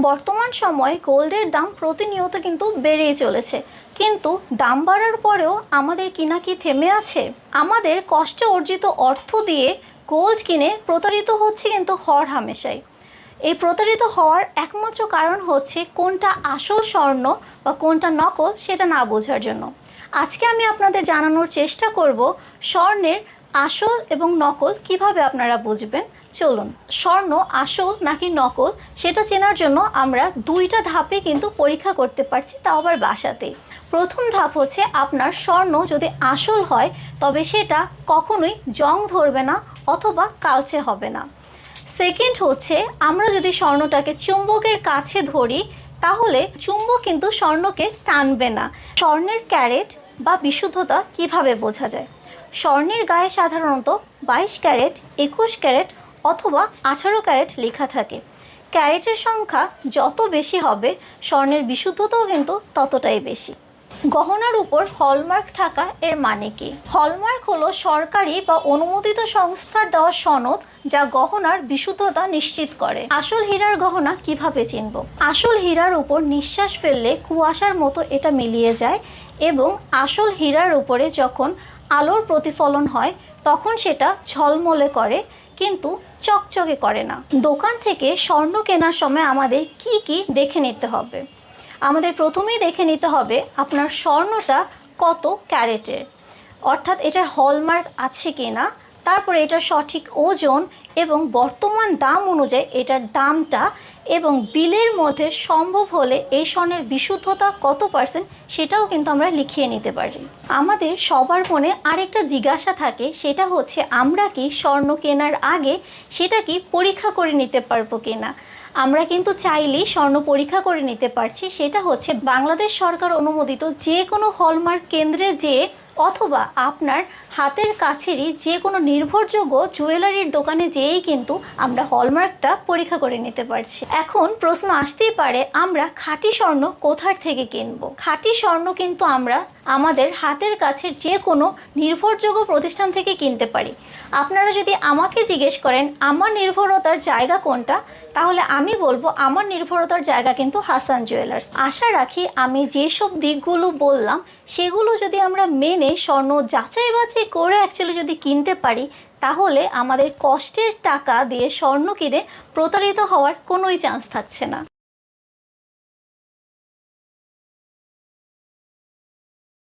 বর্তমান সময়ে গোল্ডের দাম প্রতিনিয়ত কিন্তু বেড়েই চলেছে, কিন্তু দাম বাড়ার পরেও আমাদের কিনা কি থেমে আছে? আমাদের কষ্টে অর্জিত অর্থ দিয়ে গোল্ড কিনে প্রতারিত হচ্ছে কিন্তু হরহামেশাই। এই প্রতারিত হওয়ার একমাত্র কারণ হচ্ছে কোনটা আসল স্বর্ণ বা কোনটা নকল সেটা না বোঝার জন্য। আজকে আমি আপনাদের জানানোর চেষ্টা করব স্বর্ণের আসল এবং নকল কিভাবে আপনারা বুঝবেন। চলুন, স্বর্ণ আসল নাকি নকল সেটা চেনার জন্য আমরা দুইটা ধাপে কিন্তু পরীক্ষা করতে পারছি, তাও আবার বাসাতেই। প্রথম ধাপ হচ্ছে, আপনার স্বর্ণ যদি আসল হয় তবে সেটা কখনোই জং ধরবে না অথবা কালচে হবে না। সেকেন্ড হচ্ছে, আমরা যদি স্বর্ণটাকে চুম্বকের কাছে ধরি তাহলে চুম্বক কিন্তু স্বর্ণকে টানবে না। স্বর্ণের ক্যারেট বা বিশুদ্ধতা কিভাবে বোঝা যায়? স্বর্ণের গায়ে সাধারণত 22 ক্যারেট, 21 ক্যারেট অথবা 18 ক্যারেট লেখা থাকে। ক্যারেটের সংখ্যা যত বেশি হবে স্বর্ণের বিশুদ্ধতাও কিন্তু ততটাই বেশি। গহনার উপর হলমার্ক থাকা এর মানে কি? হলমার্ক হলো সরকারি বা অনুমোদিত সংস্থার দেওয়া সনদ যা গহনার বিশুদ্ধতা নিশ্চিত করে। আসল হীরার গহনা কিভাবে চিনব? আসল হীরার উপর নিঃশ্বাস ফেললে কুয়াশার মতো এটা মিলিয়ে যায় এবং আসল হীরার উপরে যখন আলোর প্রতিফলন হয় তখন সেটা ঝলমলে করে কিন্তু চকচকে করে না। দোকান থেকে স্বর্ণ কেনার সময় আমাদের কি কি দেখে নিতে হবে? আমাদের প্রথমেই দেখে নিতে হবে আপনার স্বর্ণটা কত ক্যারেটের, অর্থাৎ এটার হলমার্ক আছে কি না, তারপরে এটার সঠিক ওজন এবং বর্তমান দাম অনুযায়ী এটার দামটা, এবং বিলের মধ্যে সম্ভব হলে এই স্বর্ণের বিশুদ্ধতা কত পার্সেন্ট সেটাও কিন্তু আমরা লিখিয়ে নিতে পারি। আমাদের সবার মনে আরেকটা জিজ্ঞাসা থাকে, সেটা হচ্ছে আমরা কি স্বর্ণ কেনার আগে সেটা কি পরীক্ষা করে নিতে পারবো কিনা। আমরা কিন্তু চাইলেই স্বর্ণ পরীক্ষা করে নিতে পারছি, সেটা হচ্ছে বাংলাদেশ সরকার অনুমোদিত যে কোনো হলমার্ক কেন্দ্রে যেয়ে অথবা আপনার হাতের কাছেরই যে কোনো নির্ভরযোগ্য জুয়েলারির দোকানে যেয়েই কিন্তু আমরা হলমার্কটা পরীক্ষা করে নিতে পারছি। এখন প্রশ্ন আসতেই পারে, আমরা খাঁটি স্বর্ণ কোথার থেকে কিনবো? খাঁটি স্বর্ণ কিন্তু আমরা আমাদের হাতের কাছে যে কোনো নির্ভরযোগ্য প্রতিষ্ঠান থেকে কিনতে পারি। আপনারা যদি আমাকে জিজ্ঞেস করেন আমার নির্ভরতার জায়গা কোনটা, তাহলে আমি বলবো আমার নির্ভরতার জায়গা কিন্তু হাসান জুয়েলার্স। আশা রাখি আমি যেসব দিকগুলো বললাম সেগুলো যদি আমরা মেনে স্বর্ণ যাচাই বাছাই করে অ্যাকচুয়ালি যদি কিনতে পারি, তাহলে আমাদের কষ্টের টাকা দিয়ে স্বর্ণ কিনে প্রতারিত হওয়ার কোনোই চান্স থাকছে না।